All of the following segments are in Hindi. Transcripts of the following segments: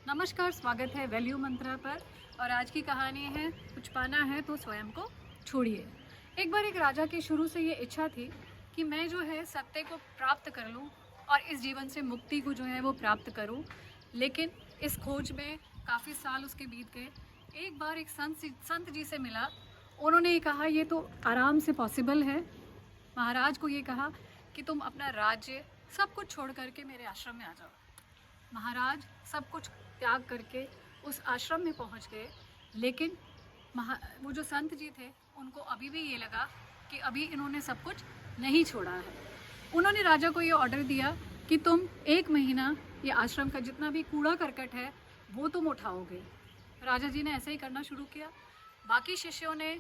नमस्कार, स्वागत है वैल्यू मंत्रा पर। और आज की कहानी है कुछ पाना है तो स्वयं को छोड़िए। एक बार एक राजा की शुरू से ये इच्छा थी कि मैं जो है सत्य को प्राप्त कर लूं और इस जीवन से मुक्ति को जो है वो प्राप्त करूं। लेकिन इस खोज में काफ़ी साल उसके बीत गए। एक बार एक संत जी से मिला। उन्होंने ये कहा ये तो आराम से पॉसिबल है। महाराज को ये कहा कि तुम अपना राज्य सब कुछ छोड़ करके मेरे आश्रम में आ जाओ। महाराज सब कुछ त्याग करके उस आश्रम में पहुंच गए। लेकिन वो जो संत जी थे उनको अभी भी ये लगा कि अभी इन्होंने सब कुछ नहीं छोड़ा है। उन्होंने राजा को ये ऑर्डर दिया कि तुम 1 महीना ये आश्रम का जितना भी कूड़ा करकट है वो तुम उठाओगे। राजा जी ने ऐसे ही करना शुरू किया। बाकी शिष्यों ने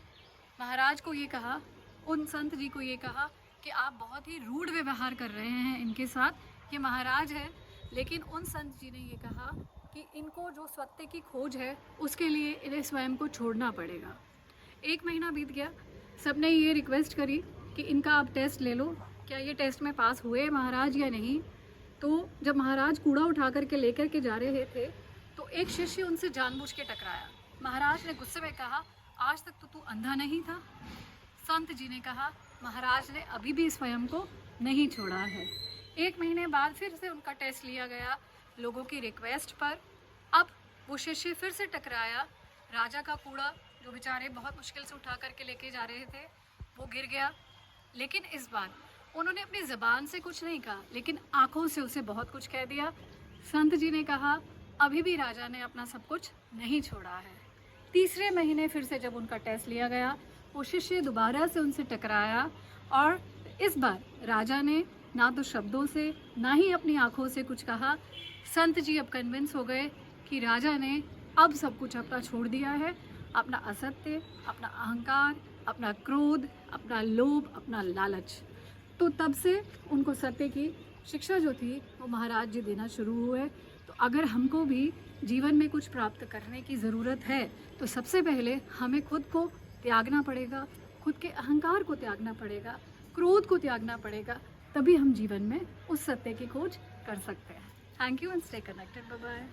महाराज को ये कहा, उन संत जी को ये कहा कि आप बहुत ही रूढ़ व्यवहार कर रहे हैं इनके साथ, ये महाराज है। लेकिन उन संत जी ने ये कहा कि इनको जो सत्य की खोज है उसके लिए इन्हें स्वयं को छोड़ना पड़ेगा। 1 महीना बीत गया। सबने ये रिक्वेस्ट करी कि इनका आप टेस्ट ले लो, क्या ये टेस्ट में पास हुए महाराज या नहीं। तो जब महाराज कूड़ा उठा करके लेकर के जा रहे थे तो एक शिष्य उनसे जानबूझ के टकराया। महाराज ने गुस्से में कहा, आज तक तो तू अंधा नहीं था। संत जी ने कहा, महाराज ने अभी भी स्वयं को नहीं छोड़ा है। 1 महीने बाद फिर से उनका टेस्ट लिया गया लोगों की रिक्वेस्ट पर। अब वो शिष्य फिर से टकराया। राजा का कूड़ा जो बेचारे बहुत मुश्किल से उठा करके लेके जा रहे थे वो गिर गया। लेकिन इस बार उन्होंने अपनी ज़बान से कुछ नहीं कहा, लेकिन आंखों से उसे बहुत कुछ कह दिया। संत जी ने कहा, अभी भी राजा ने अपना सब कुछ नहीं छोड़ा है। तीसरे महीने फिर से जब उनका टेस्ट लिया गया, वो शिष्य दोबारा से उनसे टकराया और इस बार राजा ने ना तो शब्दों से ना ही अपनी आंखों से कुछ कहा। संत जी अब कन्विंस हो गए कि राजा ने अब सब कुछ अपना छोड़ दिया है। अपना असत्य, अपना अहंकार, अपना क्रोध, अपना लोभ, अपना लालच। तो तब से उनको सत्य की शिक्षा जो थी वो महाराज जी देना शुरू हुए। तो अगर हमको भी जीवन में कुछ प्राप्त करने की ज़रूरत है तो सबसे पहले हमें खुद को त्यागना पड़ेगा, खुद के अहंकार को त्यागना पड़ेगा, क्रोध को त्यागना पड़ेगा। तभी हम जीवन में उस सत्य की खोज कर सकते हैं। Thank you and stay connected. Bye bye.